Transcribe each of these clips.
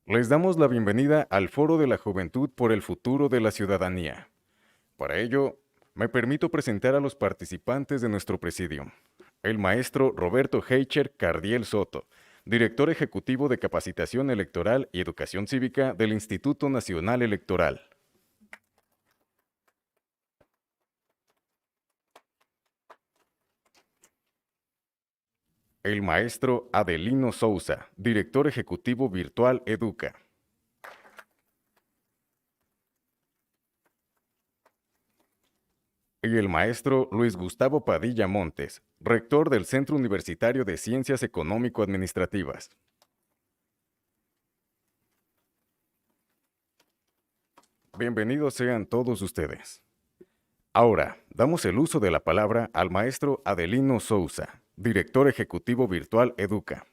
Les damos la bienvenida al Foro de la Juventud por el Futuro de la Ciudadanía. Para ello, me permito presentar a los participantes de nuestro presidium. El maestro Roberto Heicher Cardiel Soto, director ejecutivo de Capacitación Electoral y Educación Cívica del Instituto Nacional Electoral. El maestro Adelino Sousa, director ejecutivo virtual Educa. Y el maestro Luis Gustavo Padilla Montes, rector del Centro Universitario de Ciencias Económico-Administrativas. Bienvenidos sean todos ustedes. Ahora, damos el uso de la palabra al maestro Adelino Sousa, director ejecutivo virtual Educa.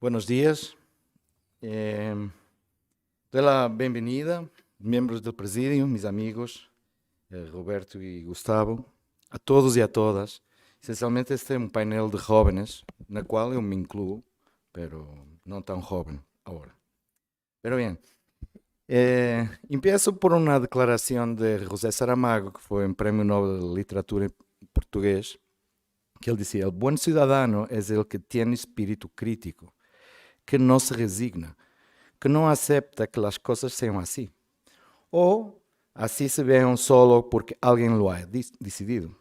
Buenos días. Doy la bienvenida, miembros del presidio, mis amigos, Roberto y Gustavo, a todos y a todas. Esencialmente este es un painel de jóvenes, en el cual yo me incluyo, pero no tan joven ahora. Pero bien, empiezo por una declaración de José Saramago, que fue un premio Nobel de Literatura en portugués, que él decía: el buen ciudadano es el que tiene espíritu crítico, que no se resigna, que no acepta que las cosas sean así, o así se vean solo porque alguien lo ha decidido.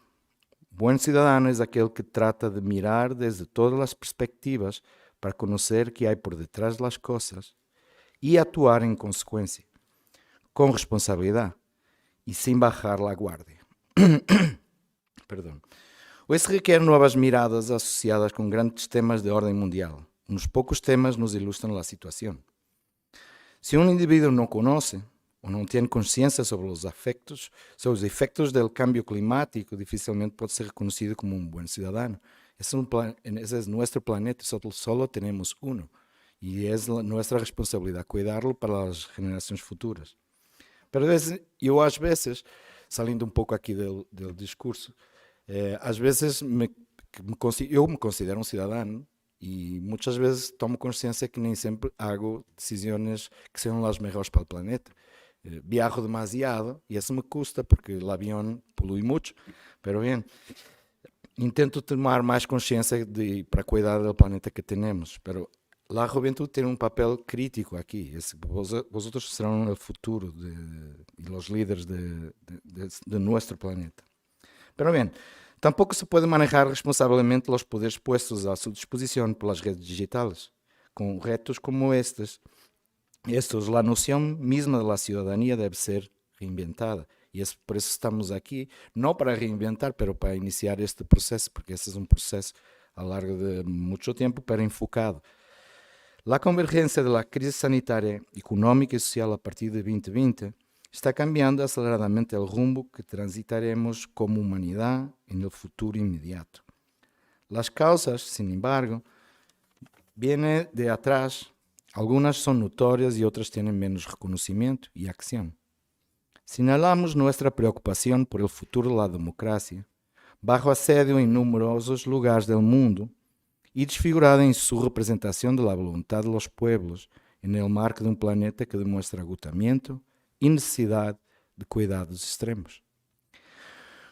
Buen ciudadano es aquel que trata de mirar desde todas las perspectivas para conocer qué hay por detrás de las cosas y actuar en consecuencia, con responsabilidad y sin bajar la guardia. Perdón. Hoy se requer nuevas miradas asociadas con grandes temas de orden mundial. Unos pocos temas nos ilustran la situación. Si un individuo no conoce o no tiene conciencia sobre los efectos del cambio climático, difícilmente puede ser reconocido como un buen ciudadano. Ese es nuestro planeta, solo tenemos uno, y es nuestra responsabilidad cuidarlo para las generaciones futuras. Pero às vezes, saliendo un poco aquí del discurso, às vezes eu me considero um cidadão e muitas vezes tomo consciência que nem sempre hago decisões que sejam as melhores para o planeta. Viajo demasiado e isso me custa porque o avião polui muito, pero bem, intento tomar mais consciência para cuidar do planeta que temos, pero la juventud tiene un papel crítico aquí. Vosotros serán el futuro y los líderes de nuestro planeta. Pero bien, tampoco se puede manejar responsablemente los poderes puestos a su disposición por las redes digitales. Con retos como estos, la noción misma de la ciudadanía debe ser reinventada. Y es por eso estamos aquí, no para reinventar, pero para iniciar este proceso, porque este es un proceso a lo largo de mucho tiempo, pero enfocado. La convergencia de la crisis sanitaria, económica y social a partir de 2020 está cambiando aceleradamente el rumbo que transitaremos como humanidad en el futuro inmediato. Las causas, sin embargo, vienen de atrás. Algunas son notorias y otras tienen menos reconocimiento y acción. Señalamos nuestra preocupación por el futuro de la democracia, bajo asedio en numerosos lugares del mundo, y desfigurada en su representación de la voluntad de los pueblos en el marco de un planeta que demuestra agotamiento y necesidad de cuidados extremos.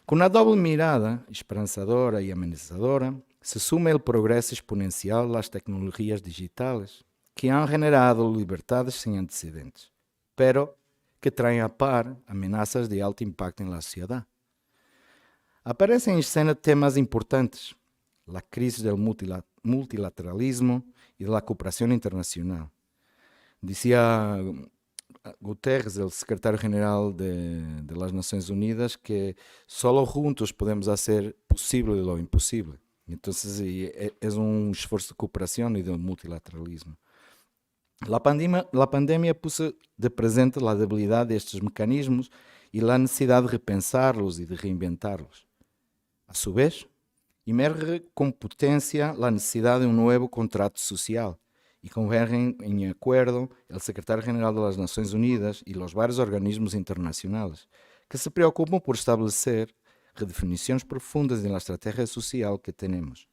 Con una doble mirada, esperanzadora y amenazadora, se suma el progreso exponencial de las tecnologías digitales que han generado libertades sin antecedentes, pero que traen a par amenazas de alto impacto en la sociedad. Aparecen en escena temas importantes: la crisis del multilateralismo y de la cooperación internacional. Decía Guterres, el secretario general de las Naciones Unidas, que solo juntos podemos hacer posible lo imposible. Entonces es un esfuerzo de cooperación y de multilateralismo. La pandemia puso de presente la debilidad de estos mecanismos y la necesidad de repensarlos y de reinventarlos. A su vez, emerge con potencia la necesidad de un nuevo contrato social y convergen en acuerdo el secretario general de las Naciones Unidas y los varios organismos internacionales que se preocupam por estabelecer redefinições profundas na estratégia social que temos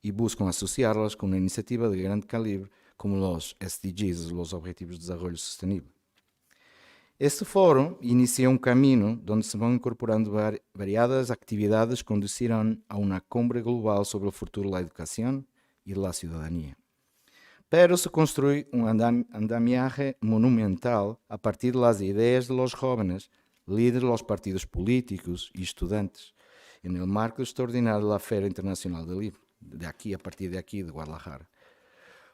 e buscam associá-las com uma iniciativa de grande calibre como os SDGs, os Objetivos de Desenvolvimento Sustentável. Este fórum inicia um caminho onde se vão incorporando variadas atividades que conduzirão a uma cumbre global sobre o futuro da educação e da cidadania. Pero se construye un andamiaje monumental a partir de las ideas de los jóvenes, líderes de los partidos políticos y estudiantes, en el marco extraordinario de la Feria Internacional del Libro, a partir de aquí, de Guadalajara.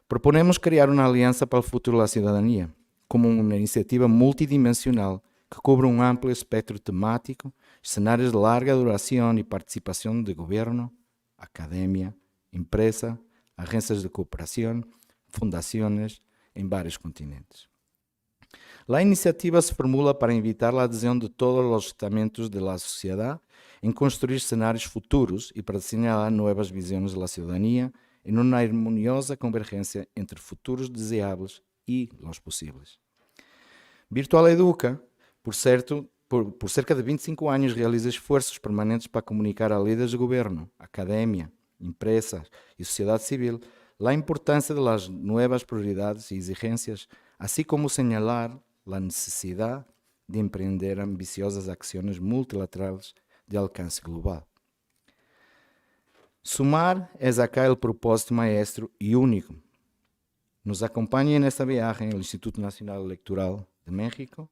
Proponemos crear una alianza para el futuro de la ciudadanía, como una iniciativa multidimensional que cubra un amplio espectro temático, escenarios de larga duración y participación de gobierno, academia, empresa, agencias de cooperación, fundaciones en varios continentes. La iniciativa se formula para invitar la adhesión de todos los estamentos de la sociedad en construir escenarios futuros y para señalar nuevas visiones de la ciudadanía en una armoniosa convergencia entre futuros deseables y los posibles. Virtual Educa, por cerca de 25 años realiza esfuerzos permanentes para comunicar a líderes de gobierno, academia, empresas y sociedad civil la importancia de las nuevas prioridades y exigencias, así como señalar la necesidad de emprender ambiciosas acciones multilaterales de alcance global. Sumar es acá el propósito maestro y único. Nos acompaña en esta viaje el Instituto Nacional Electoral de México,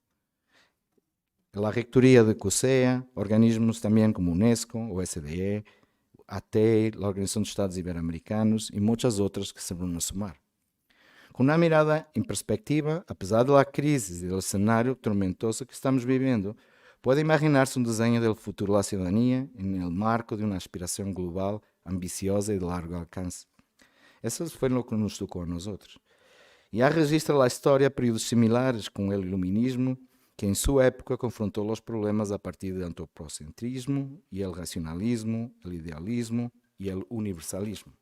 la Rectoría de COSEA, organismos también como UNESCO, OSDE, ATEI, la Organización de Estados Iberoamericanos y muchas otras que se van a sumar. Con una mirada en perspectiva, a pesar de la crisis y del escenario tormentoso que estamos viviendo, puede imaginarse un diseño del futuro de la ciudadanía en el marco de una aspiración global, ambiciosa y de largo alcance. Eso fue lo que nos tocó a nosotros. Ya registra la historia periodos similares con el iluminismo, que en su época confrontó los problemas a partir del antropocentrismo y el racionalismo, el idealismo y el universalismo.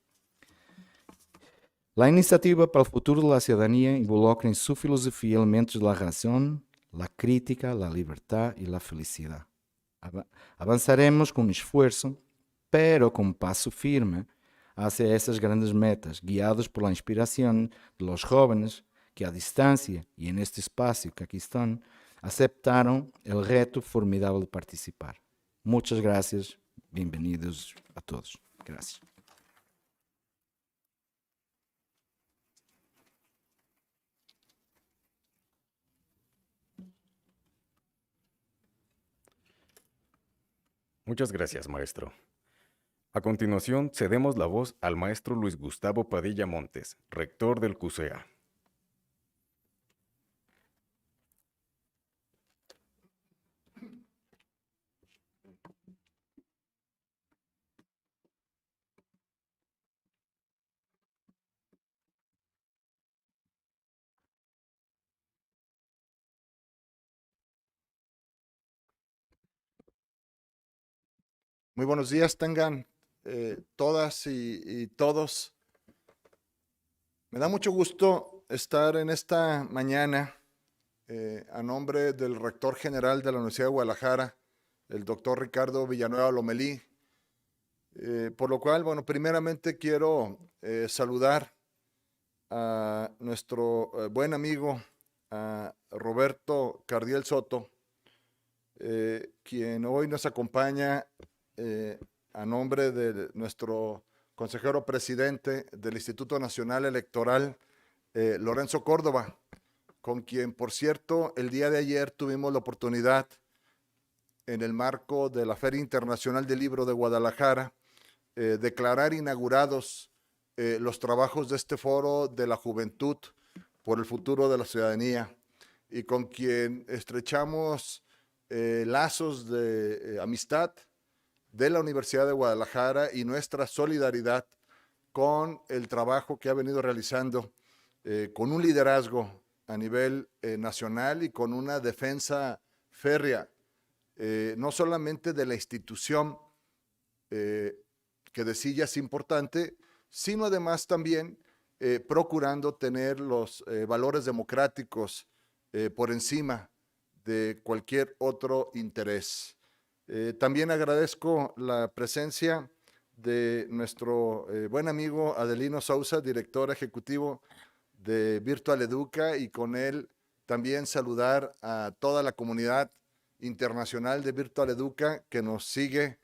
La iniciativa para el futuro de la ciudadanía involucra en su filosofía elementos de la razón, la crítica, la libertad y la felicidad. Avanzaremos con esfuerzo, pero con paso firme hacia esas grandes metas, guiados por la inspiración de los jóvenes que a distancia y en este espacio que aquí están, aceptaron el reto formidable de participar. Muchas gracias, bienvenidos a todos. Gracias. Muchas gracias, maestro. A continuación, cedemos la voz al maestro Luis Gustavo Padilla Montes, rector del CUSEA. Muy buenos días tengan todas y todos. Me da mucho gusto estar en esta mañana a nombre del rector general de la Universidad de Guadalajara, el doctor Ricardo Villanueva Lomelí, por lo cual, bueno, primeramente quiero saludar a nuestro buen amigo, a Roberto Cardiel Soto, quien hoy nos acompaña a nombre de nuestro consejero presidente del Instituto Nacional Electoral, Lorenzo Córdoba, con quien, por cierto, el día de ayer tuvimos la oportunidad, en el marco de la Feria Internacional del Libro de Guadalajara, declarar inaugurados los trabajos de este foro de la juventud por el futuro de la ciudadanía, y con quien estrechamos lazos de amistad de la Universidad de Guadalajara y nuestra solidaridad con el trabajo que ha venido realizando con un liderazgo a nivel nacional y con una defensa férrea, no solamente de la institución que de sí ya es importante, sino además también procurando tener los valores democráticos por encima de cualquier otro interés. También agradezco la presencia de nuestro buen amigo Adelino Sousa, director ejecutivo de Virtual Educa, y con él también saludar a toda la comunidad internacional de Virtual Educa que nos sigue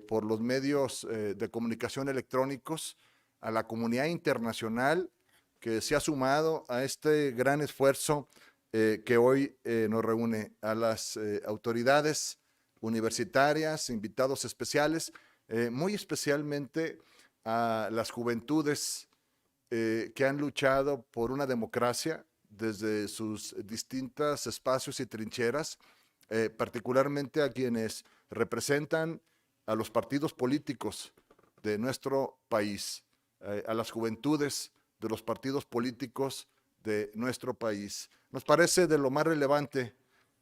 por los medios de comunicación electrónicos, a la comunidad internacional que se ha sumado a este gran esfuerzo que hoy nos reúne, a las autoridades universitarias, invitados especiales, muy especialmente a las juventudes que han luchado por una democracia desde sus distintos espacios y trincheras, particularmente a quienes representan a los partidos políticos de nuestro país, a las juventudes de los partidos políticos de nuestro país. Nos parece de lo más relevante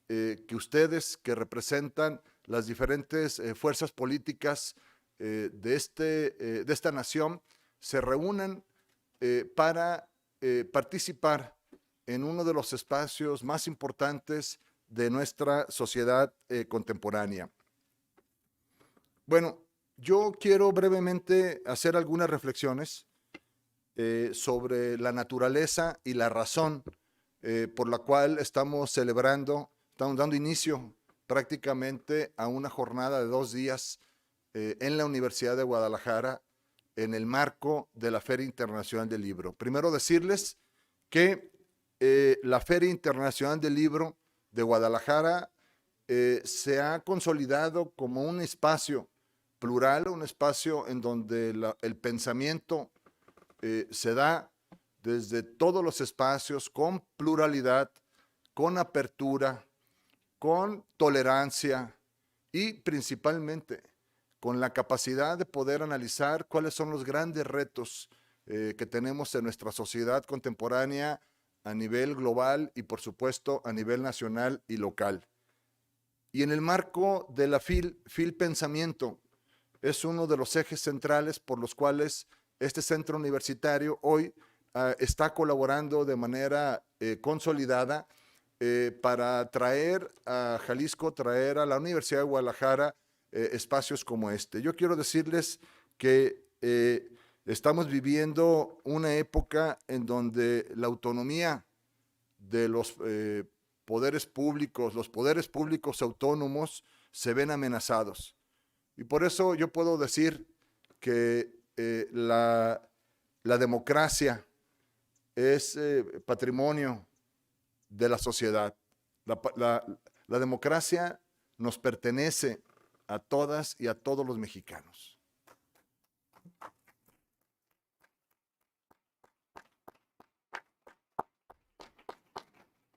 que ustedes, que representan las diferentes fuerzas políticas de esta nación, se reúnan para participar en uno de los espacios más importantes de nuestra sociedad contemporánea. Bueno, yo quiero brevemente hacer algunas reflexiones sobre la naturaleza y la razón por la cual estamos dando inicio prácticamente a una jornada de 2 días en la Universidad de Guadalajara en el marco de la Feria Internacional del Libro. Primero decirles que la Feria Internacional del Libro de Guadalajara se ha consolidado como un espacio plural, un espacio en donde el pensamiento se da desde todos los espacios, con pluralidad, con apertura, con tolerancia y principalmente con la capacidad de poder analizar cuáles son los grandes retos que tenemos en nuestra sociedad contemporánea a nivel global y por supuesto a nivel nacional y local. Y en el marco de la FIL Pensamiento es uno de los ejes centrales por los cuales este centro universitario hoy está colaborando de manera consolidada para traer a Jalisco, traer a la Universidad de Guadalajara espacios como este. Yo quiero decirles que estamos viviendo una época en donde la autonomía de los poderes públicos autónomos se ven amenazados. Y por eso yo puedo decir que la democracia es patrimonio de la sociedad. La democracia nos pertenece a todas y a todos los mexicanos.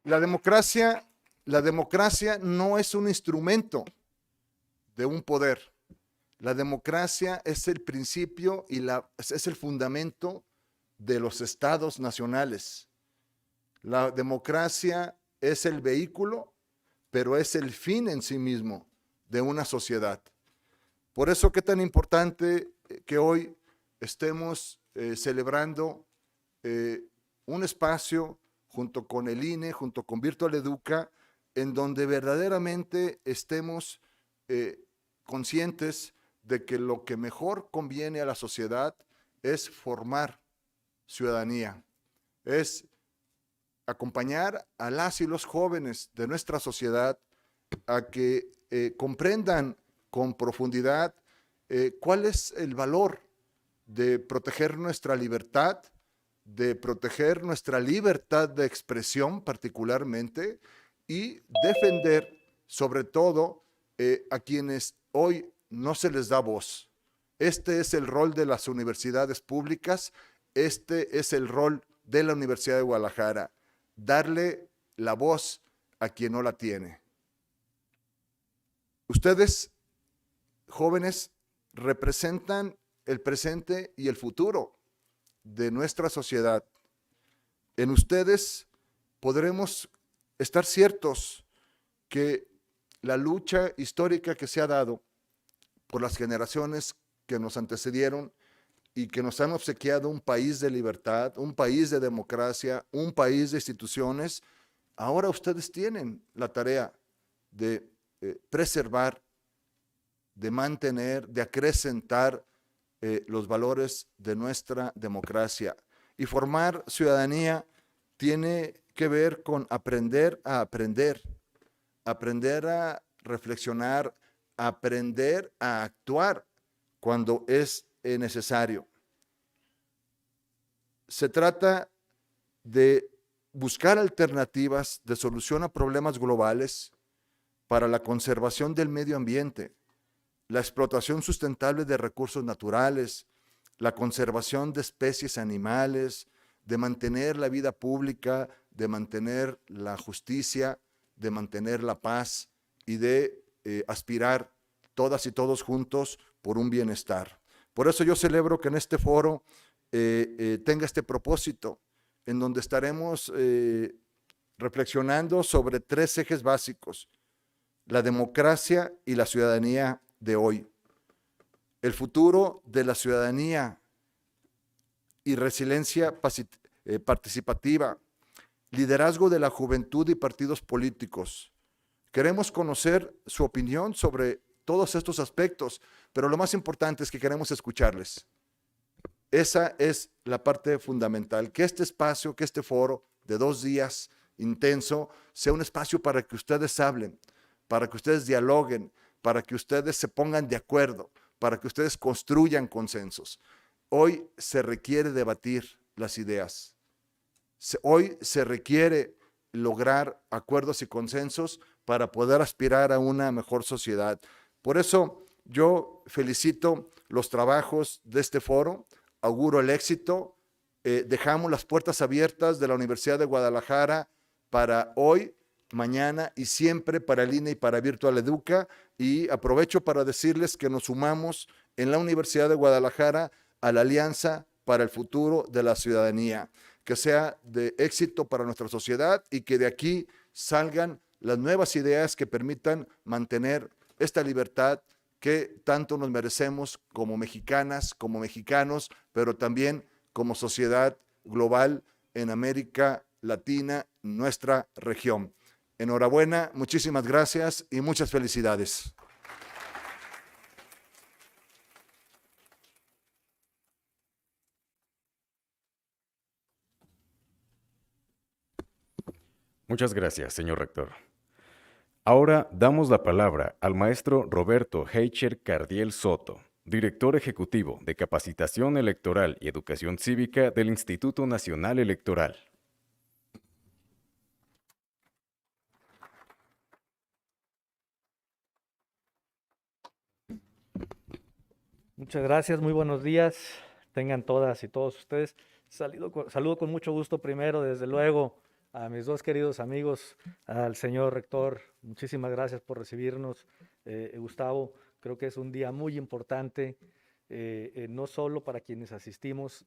La democracia no es un instrumento de un poder. La democracia es el principio y es el fundamento de los estados nacionales. La democracia es el vehículo, pero es el fin en sí mismo de una sociedad. Por eso qué tan importante que hoy estemos celebrando un espacio junto con el INE, junto con Virtual Educa, en donde verdaderamente estemos conscientes de que lo que mejor conviene a la sociedad es formar ciudadanía, es acompañar a las y los jóvenes de nuestra sociedad a que comprendan con profundidad cuál es el valor de proteger nuestra libertad, de proteger nuestra libertad de expresión particularmente, y defender sobre todo a quienes hoy no se les da voz. Este es el rol de las universidades públicas, este es el rol de la Universidad de Guadalajara, darle la voz a quien no la tiene. Ustedes, jóvenes, representan el presente y el futuro de nuestra sociedad. En ustedes podremos estar ciertos que la lucha histórica que se ha dado por las generaciones que nos antecedieron y que nos han obsequiado un país de libertad, un país de democracia, un país de instituciones, Ahora ustedes tienen la tarea de preservar, de mantener, de acrecentar los valores de nuestra democracia. Y formar ciudadanía tiene que ver con aprender a aprender, aprender a reflexionar, aprender a actuar cuando es necesario. Se trata de buscar alternativas de solución a problemas globales para la conservación del medio ambiente, la explotación sustentable de recursos naturales, la conservación de especies animales, de mantener la vida pública, de mantener la justicia, de mantener la paz y de aspirar todas y todos juntos por un bienestar. Por eso yo celebro que en este foro tenga este propósito, en donde estaremos reflexionando sobre 3 ejes básicos: la democracia y la ciudadanía de hoy, el futuro de la ciudadanía y resiliencia participativa, liderazgo de la juventud y partidos políticos. Queremos conocer su opinión sobre todos estos aspectos, pero lo más importante es que queremos escucharles. Esa es la parte fundamental, que este espacio, que este foro de 2 días intenso, sea un espacio para que ustedes hablen, para que ustedes dialoguen, para que ustedes se pongan de acuerdo, para que ustedes construyan consensos. Hoy se requiere debatir las ideas. Hoy se requiere lograr acuerdos y consensos para poder aspirar a una mejor sociedad. Por eso yo felicito los trabajos de este foro, auguro el éxito, dejamos las puertas abiertas de la Universidad de Guadalajara para hoy, mañana y siempre para el INE y para Virtual Educa, y aprovecho para decirles que nos sumamos en la Universidad de Guadalajara a la Alianza para el Futuro de la Ciudadanía, que sea de éxito para nuestra sociedad y que de aquí salgan las nuevas ideas que permitan mantener esta libertad que tanto nos merecemos como mexicanas, como mexicanos, pero también como sociedad global en América Latina, nuestra región. Enhorabuena, muchísimas gracias y muchas felicidades. Muchas gracias, señor rector. Ahora damos la palabra al maestro Roberto Heicher Cardiel Soto, director ejecutivo de Capacitación Electoral y Educación Cívica del Instituto Nacional Electoral. Muchas gracias, muy buenos días. Tengan todas y todos ustedes. Saludo con mucho gusto primero, desde luego, a mis 2 queridos amigos, al señor rector. Muchísimas gracias por recibirnos, Gustavo. Creo que es un día muy importante, no solo para quienes asistimos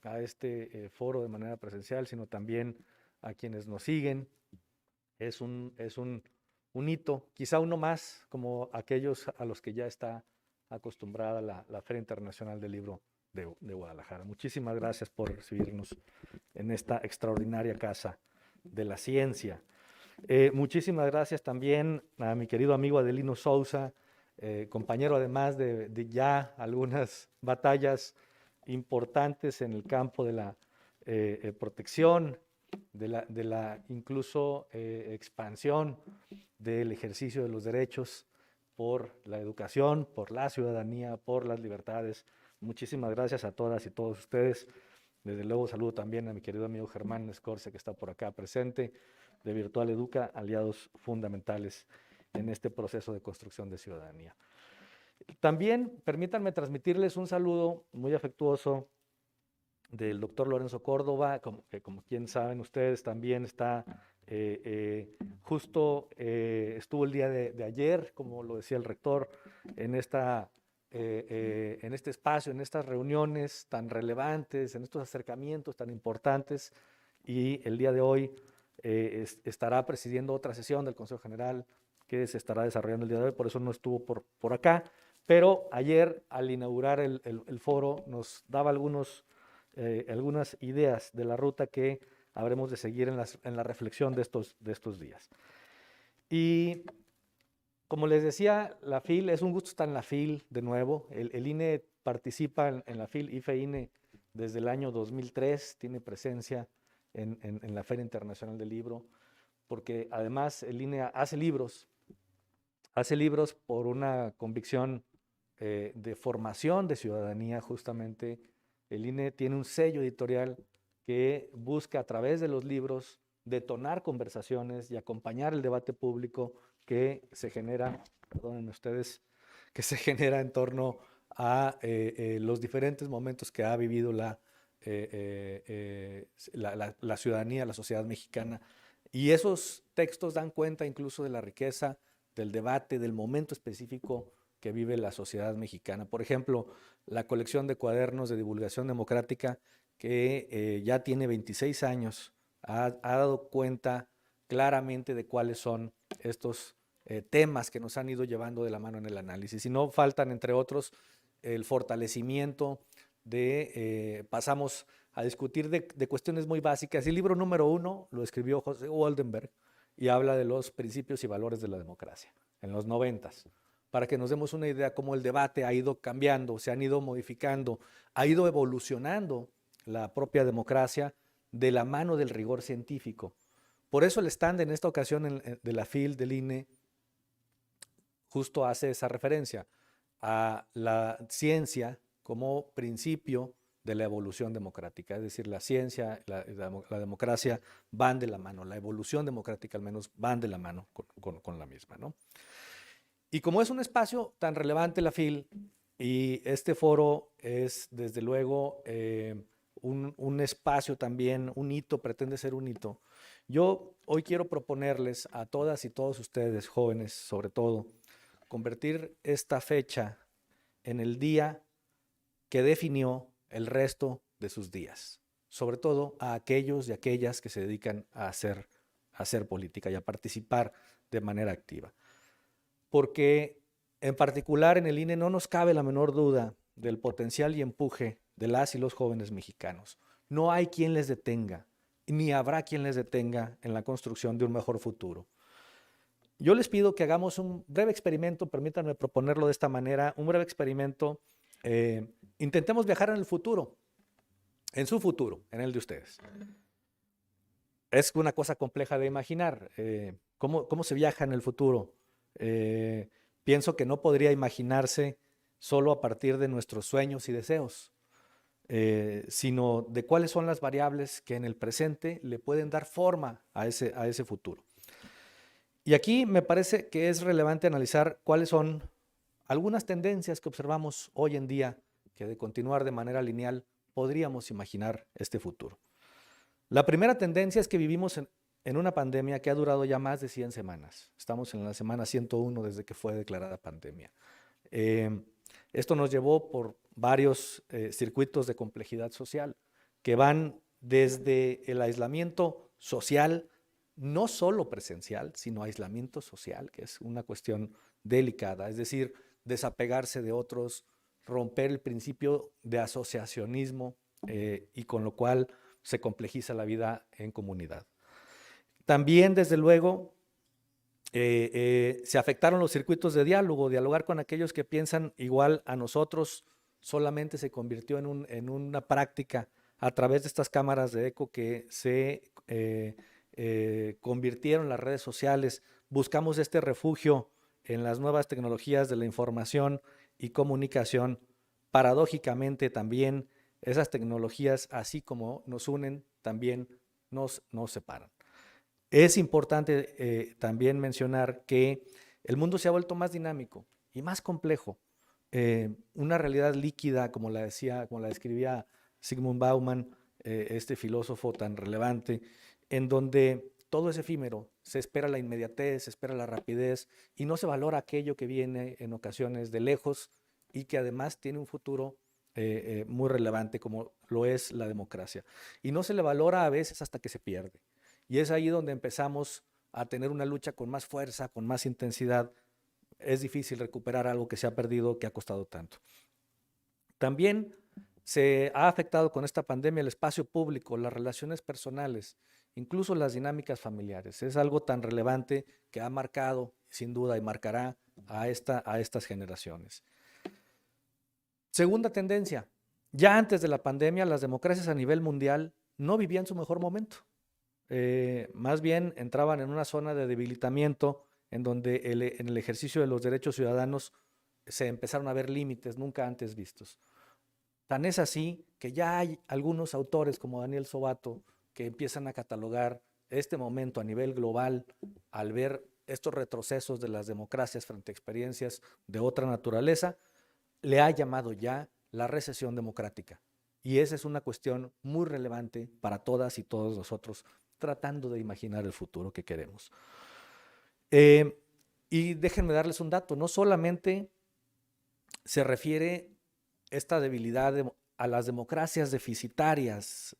a este foro de manera presencial, sino también a quienes nos siguen. Es un hito, quizá uno más, como aquellos a los que ya está acostumbrada la Feria Internacional del Libro de Guadalajara. Muchísimas gracias por recibirnos en esta extraordinaria casa de la ciencia. Muchísimas gracias también a mi querido amigo Adelino Sousa, compañero además de ya algunas batallas importantes en el campo de la protección, de la incluso expansión del ejercicio de los derechos por la educación, por la ciudadanía, por las libertades. Muchísimas gracias a todas y todos ustedes. Desde luego saludo también a mi querido amigo Germán Escorce, que está por acá presente, de Virtual Educa, aliados fundamentales en este proceso de construcción de ciudadanía. También permítanme transmitirles un saludo muy afectuoso del doctor Lorenzo Córdoba, que como quien saben ustedes también está justo estuvo el día de ayer, como lo decía el rector, en este espacio, en estas reuniones tan relevantes, en estos acercamientos tan importantes, y el día de hoy estará presidiendo otra sesión del Consejo General que se estará desarrollando el día de hoy, por eso no estuvo por acá, pero ayer al inaugurar el foro nos daba algunas ideas de la ruta que habremos de seguir en la reflexión de estos días. Y como les decía, la FIL, es un gusto estar en la FIL de nuevo. El INE participa en la FIL, IFE-INE, desde el año 2003, tiene presencia en la Feria Internacional del Libro, porque además el INE hace libros por una convicción de formación de ciudadanía. Justamente el INE tiene un sello editorial que busca a través de los libros detonar conversaciones y acompañar el debate público que se genera, perdónenme ustedes, que se genera en torno a los diferentes momentos que ha vivido la ciudadanía, la sociedad mexicana. Y esos textos dan cuenta incluso de la riqueza del debate, del momento específico que vive la sociedad mexicana. Por ejemplo, la colección de cuadernos de divulgación democrática, que ya tiene 26 años, ha dado cuenta claramente de cuáles son estos temas que nos han ido llevando de la mano en el análisis. Y no faltan, entre otros, el fortalecimiento pasamos a discutir de cuestiones muy básicas. El libro número 1 lo escribió José Woldenberg y habla de los principios y valores de la democracia en los 90s, para que nos demos una idea cómo el debate ha ido cambiando, se han ido modificando, ha ido evolucionando la propia democracia de la mano del rigor científico. Por eso el stand en esta ocasión de la FIL del INE justo hace esa referencia a la ciencia como principio de la evolución democrática. Es decir, la ciencia, la democracia van de la mano, la evolución democrática al menos van de la mano con la misma, ¿no? Y como es un espacio tan relevante la FIL, y este foro es desde luego un espacio también, un hito, pretende ser un hito, yo hoy quiero proponerles a todas y todos ustedes, jóvenes sobre todo, convertir esta fecha en el día que definió el resto de sus días, sobre todo a aquellos y aquellas que se dedican a hacer política y a participar de manera activa. Porque en particular en el INE no nos cabe la menor duda del potencial y empuje de las y los jóvenes mexicanos. No hay quien les detenga, ni habrá quien les detenga en la construcción de un mejor futuro. Yo les pido que hagamos un breve experimento, permítanme proponerlo de esta manera, un breve experimento. Intentemos viajar en el futuro, en su futuro, en el de ustedes. Es una cosa compleja de imaginar. ¿Cómo se viaja en el futuro? Pienso que no podría imaginarse solo a partir de nuestros sueños y deseos, sino de cuáles son las variables que en el presente le pueden dar forma a ese futuro. Y aquí me parece que es relevante analizar cuáles son algunas tendencias que observamos hoy en día que de continuar de manera lineal podríamos imaginar este futuro. La primera tendencia es que vivimos en una pandemia que ha durado ya más de 100 semanas. Estamos en la semana 101 desde que fue declarada pandemia. Esto nos llevó por varios circuitos de complejidad social que van desde el aislamiento social, no solo presencial, sino aislamiento social, que es una cuestión delicada, es decir, desapegarse de otros, romper el principio de asociacionismo y con lo cual se complejiza la vida en comunidad. También, desde luego, se afectaron los circuitos de diálogo. Dialogar con aquellos que piensan igual a nosotros solamente se convirtió en una práctica a través de estas cámaras de eco que se convirtieron en las redes sociales. Buscamos este refugio en las nuevas tecnologías de la información y comunicación. Paradójicamente también esas tecnologías, así como nos unen, también nos separan. Es importante también mencionar que el mundo se ha vuelto más dinámico y más complejo. Una realidad líquida, como la describía Zygmunt Bauman, este filósofo tan relevante, en donde todo es efímero, se espera la inmediatez, se espera la rapidez y no se valora aquello que viene en ocasiones de lejos y que además tiene un futuro muy relevante como lo es la democracia. Y no se le valora a veces hasta que se pierde. Y es ahí donde empezamos a tener una lucha con más fuerza, con más intensidad. Es difícil recuperar algo que se ha perdido, que ha costado tanto. También Se ha afectado con esta pandemia el espacio público, las relaciones personales, incluso las dinámicas familiares. Es algo tan relevante que ha marcado, sin duda, y marcará a estas generaciones. Segunda tendencia, ya antes de la pandemia, las democracias a nivel mundial no vivían su mejor momento. Más bien entraban en una zona de debilitamiento en donde en el ejercicio de los derechos ciudadanos se empezaron a ver límites nunca antes vistos. Tan es así que ya hay algunos autores como Daniel Sobato que empiezan a catalogar este momento a nivel global al ver estos retrocesos de las democracias frente a experiencias de otra naturaleza, le ha llamado ya la recesión democrática. Y esa es una cuestión muy relevante para todas y todos nosotros, tratando de imaginar el futuro que queremos. Y déjenme darles un dato, no solamente se refiere esta debilidad a las democracias deficitarias,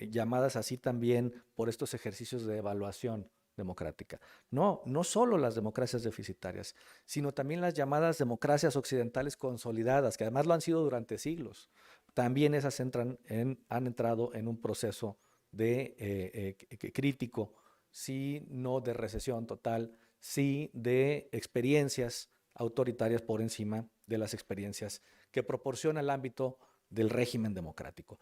llamadas así también por estos ejercicios de evaluación democrática. No solo las democracias deficitarias, sino también las llamadas democracias occidentales consolidadas, que además lo han sido durante siglos. También esas han entrado en un proceso de crítico, sí, no de recesión total, sí de experiencias autoritarias por encima de las experiencias que proporciona el ámbito del régimen democrático.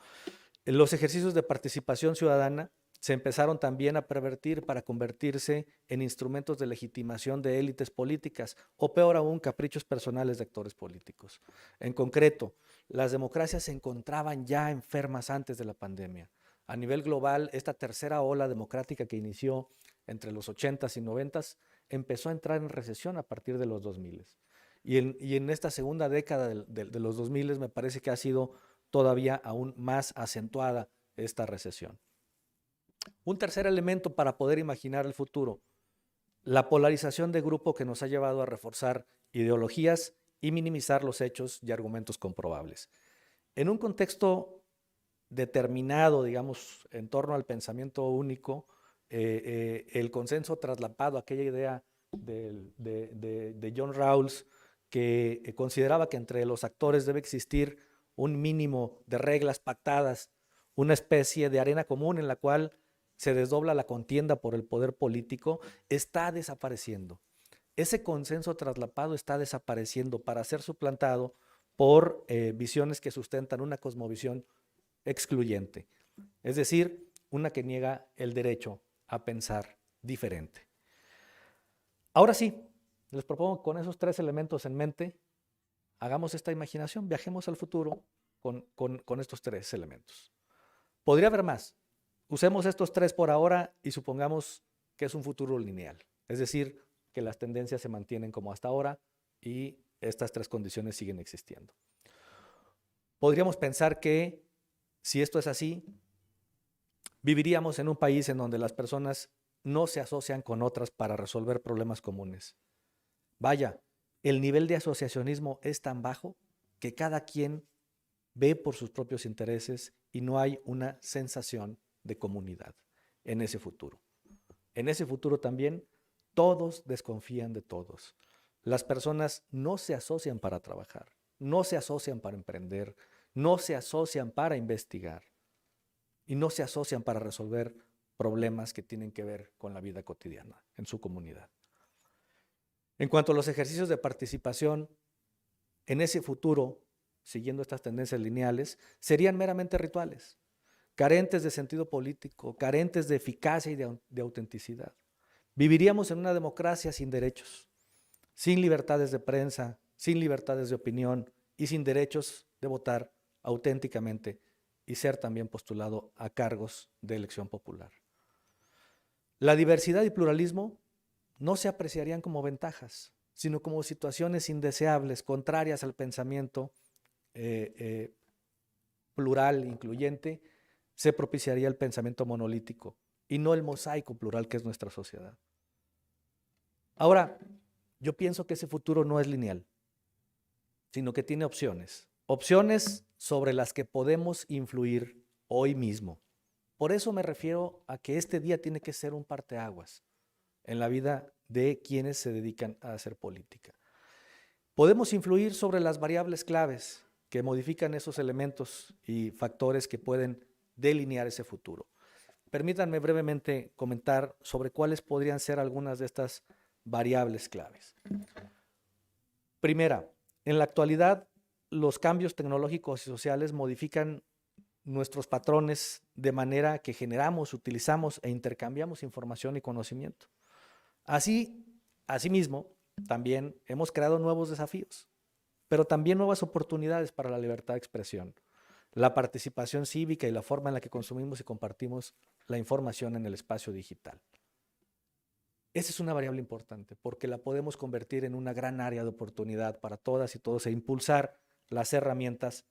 Los ejercicios de participación ciudadana se empezaron también a pervertir para convertirse en instrumentos de legitimación de élites políticas o peor aún, caprichos personales de actores políticos. En concreto, las democracias se encontraban ya enfermas antes de la pandemia. A nivel global, esta tercera ola democrática que inició entre los 80s y 90s empezó a entrar en recesión a partir de los 2000. Y en esta segunda década de los 2000 me parece que ha sido todavía aún más acentuada esta recesión. Un tercer elemento para poder imaginar el futuro, la polarización de grupo que nos ha llevado a reforzar ideologías y minimizar los hechos y argumentos comprobables. En un contexto determinado, digamos, en torno al pensamiento único, el consenso traslapado, aquella idea de John Rawls, que consideraba que entre los actores debe existir un mínimo de reglas pactadas, una especie de arena común en la cual se desdobla la contienda por el poder político, está desapareciendo. Ese consenso traslapado está desapareciendo para ser suplantado por visiones que sustentan una cosmovisión excluyente, es decir, una que niega el derecho a pensar diferente. Ahora sí, les propongo con esos tres elementos en mente, hagamos esta imaginación, viajemos al futuro con estos tres elementos. Podría haber más. Usemos estos tres por ahora y supongamos que es un futuro lineal, es decir, que las tendencias se mantienen como hasta ahora y estas tres condiciones siguen existiendo. Podríamos pensar que si esto es así, viviríamos en un país en donde las personas no se asocian con otras para resolver problemas comunes. Vaya, el nivel de asociacionismo es tan bajo que cada quien ve por sus propios intereses y no hay una sensación de comunidad en ese futuro. En ese futuro también todos desconfían de todos. Las personas no se asocian para trabajar, no se asocian para emprender, no se asocian para investigar y no se asocian para resolver problemas que tienen que ver con la vida cotidiana en su comunidad. En cuanto a los ejercicios de participación, en ese futuro, siguiendo estas tendencias lineales, serían meramente rituales, carentes de sentido político, carentes de eficacia y de autenticidad. Viviríamos en una democracia sin derechos, sin libertades de prensa, sin libertades de opinión y sin derechos de votar auténticamente y ser también postulado a cargos de elección popular. La diversidad y pluralismo no se apreciarían como ventajas, sino como situaciones indeseables, contrarias al pensamiento plural, incluyente. Se propiciaría el pensamiento monolítico y no el mosaico plural que es nuestra sociedad. Ahora, yo pienso que ese futuro no es lineal, sino que tiene opciones. Opciones sobre las que podemos influir hoy mismo. Por eso me refiero a que este día tiene que ser un parteaguas en la vida de quienes se dedican a hacer política. Podemos influir sobre las variables claves que modifican esos elementos y factores que pueden delinear ese futuro. Permítanme brevemente comentar sobre cuáles podrían ser algunas de estas variables claves. Primera, en la actualidad, los cambios tecnológicos y sociales modifican nuestros patrones de manera que generamos, utilizamos e intercambiamos información y conocimiento. Asimismo, también hemos creado nuevos desafíos, pero también nuevas oportunidades para la libertad de expresión, la participación cívica y la forma en la que consumimos y compartimos la información en el espacio digital. Esa es una variable importante porque la podemos convertir en una gran área de oportunidad para todas y todos e impulsar las herramientas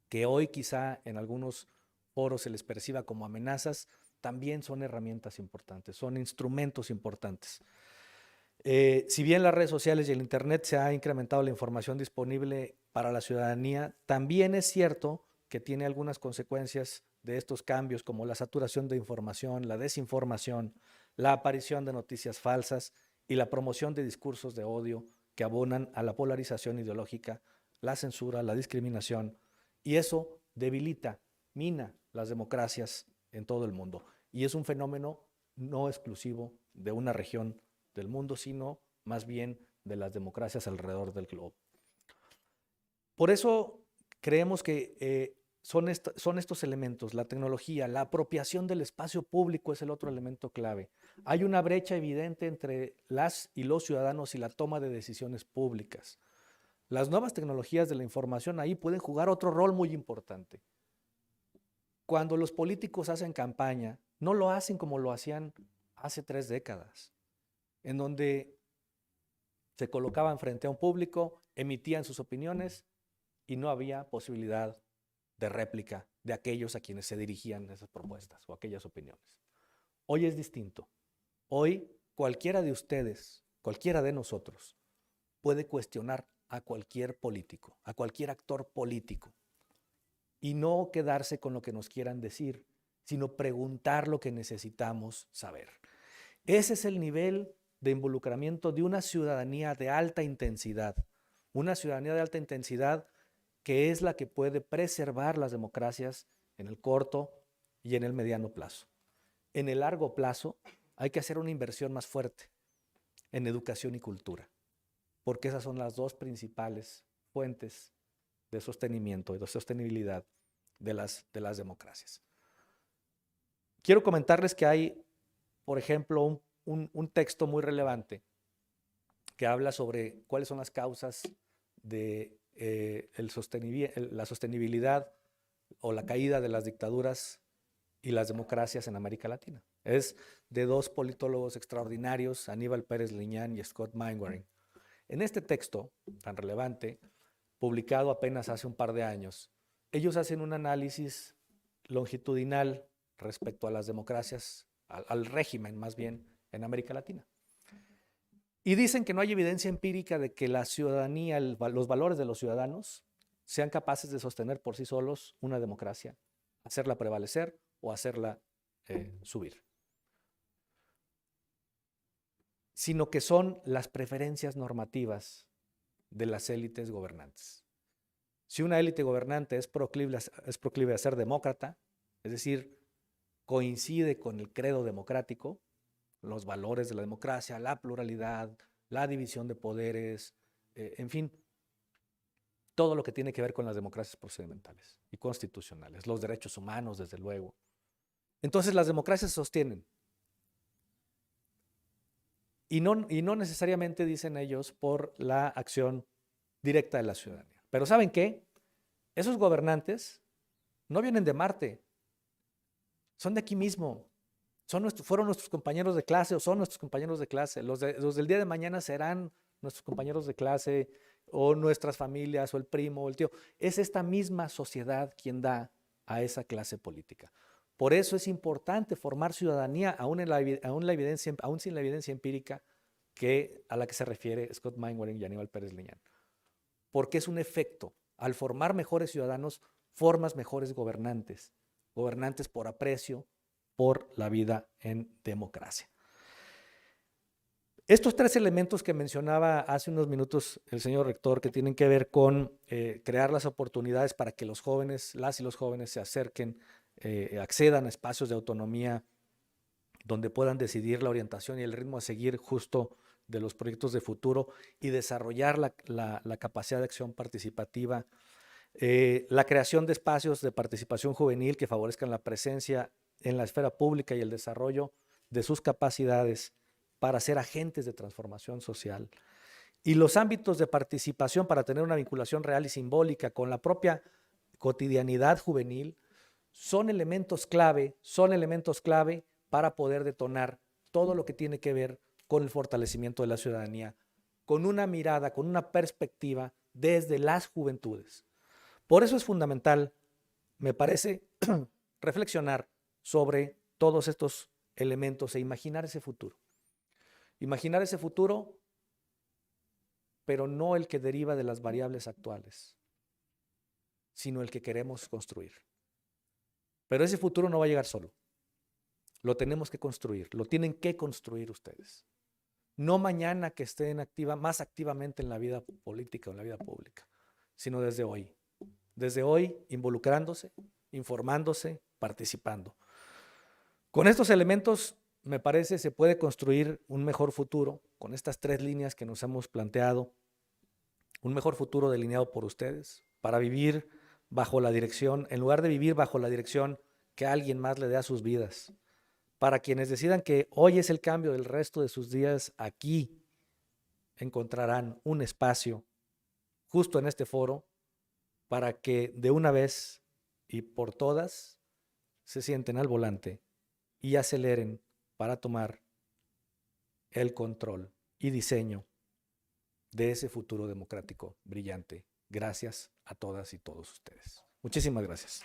que hoy quizá en algunos foros se les perciba como amenazas, también son herramientas importantes, son instrumentos importantes. Si bien las redes sociales y el Internet se ha incrementado la información disponible para la ciudadanía, también es cierto que tiene algunas consecuencias de estos cambios, como la saturación de información, la desinformación, la aparición de noticias falsas y la promoción de discursos de odio que abonan a la polarización ideológica, la censura, la discriminación, y eso debilita, mina las democracias en todo el mundo. Y es un fenómeno no exclusivo de una región del mundo, sino más bien de las democracias alrededor del globo. Por eso creemos que son estos elementos, la tecnología, la apropiación del espacio público es el otro elemento clave. Hay una brecha evidente entre las y los ciudadanos y la toma de decisiones públicas. Las nuevas tecnologías de la información ahí pueden jugar otro rol muy importante. Cuando los políticos hacen campaña, no lo hacen como lo hacían hace 3 décadas, en donde se colocaban frente a un público, emitían sus opiniones y no había posibilidad de réplica de aquellos a quienes se dirigían esas propuestas o aquellas opiniones. Hoy es distinto. Hoy cualquiera de ustedes, cualquiera de nosotros, puede cuestionar a cualquier político, a cualquier actor político, y no quedarse con lo que nos quieran decir, sino preguntar lo que necesitamos saber. Ese es el nivel de involucramiento de una ciudadanía de alta intensidad, una ciudadanía de alta intensidad que es la que puede preservar las democracias en el corto y en el mediano plazo. En el largo plazo hay que hacer una inversión más fuerte en educación y cultura, porque esas son las dos principales fuentes de sostenimiento y de sostenibilidad de las democracias. Quiero comentarles que hay, por ejemplo, un texto muy relevante que habla sobre cuáles son las causas de la sostenibilidad o la caída de las dictaduras y las democracias en América Latina. Es de 2 politólogos extraordinarios, Aníbal Pérez Liñán y Scott Mainwaring. En este texto tan relevante, publicado apenas hace un par de años, ellos hacen un análisis longitudinal respecto a las democracias, al régimen más bien, en América Latina. Y dicen que no hay evidencia empírica de que la ciudadanía, los valores de los ciudadanos sean capaces de sostener por sí solos una democracia, hacerla prevalecer o hacerla subir, sino que son las preferencias normativas de las élites gobernantes. Si una élite gobernante es proclive a ser demócrata, es decir, coincide con el credo democrático, los valores de la democracia, la pluralidad, la división de poderes, en fin, todo lo que tiene que ver con las democracias procedimentales y constitucionales, los derechos humanos, desde luego. Entonces las democracias se sostienen. Y no necesariamente, dicen ellos, por la acción directa de la ciudadanía. Pero ¿saben qué? Esos gobernantes no vienen de Marte, son de aquí mismo. Fueron nuestros compañeros de clase o son nuestros compañeros de clase. Los del día de mañana serán nuestros compañeros de clase o nuestras familias o el primo o el tío. Es esta misma sociedad quien da a esa clase política. Por eso es importante formar ciudadanía aún sin la evidencia empírica a la que se refiere Scott Mainwaring y Aníbal Pérez Liñán. Porque es un efecto. Al formar mejores ciudadanos, formas mejores gobernantes por aprecio por la vida en democracia. Estos tres elementos que mencionaba hace unos minutos el señor rector, que tienen que ver con crear las oportunidades para que los jóvenes, las y los jóvenes se acerquen, accedan a espacios de autonomía donde puedan decidir la orientación y el ritmo a seguir justo de los proyectos de futuro y desarrollar la capacidad de acción participativa, la creación de espacios de participación juvenil que favorezcan la presencia en la esfera pública y el desarrollo de sus capacidades para ser agentes de transformación social, y los ámbitos de participación para tener una vinculación real y simbólica con la propia cotidianidad juvenil son elementos clave para poder detonar todo lo que tiene que ver con el fortalecimiento de la ciudadanía, con una mirada, con una perspectiva desde las juventudes. Por eso es fundamental, me parece, reflexionar sobre todos estos elementos e imaginar ese futuro. Imaginar ese futuro, pero no el que deriva de las variables actuales, sino el que queremos construir. Pero ese futuro no va a llegar solo. Lo tenemos que construir, lo tienen que construir ustedes. No mañana que estén más activamente en la vida política o en la vida pública, sino desde hoy. Desde hoy, involucrándose, informándose, participando. Con estos elementos, me parece, se puede construir un mejor futuro, con estas tres líneas que nos hemos planteado, un mejor futuro delineado por ustedes, para vivir bajo la dirección, en lugar de vivir bajo la dirección que alguien más le dé a sus vidas. Para quienes decidan que hoy es el cambio del resto de sus días, aquí encontrarán un espacio justo en este foro para que de una vez y por todas se sienten al volante y aceleren para tomar el control y diseño de ese futuro democrático brillante. Gracias a todas y todos ustedes. Muchísimas gracias.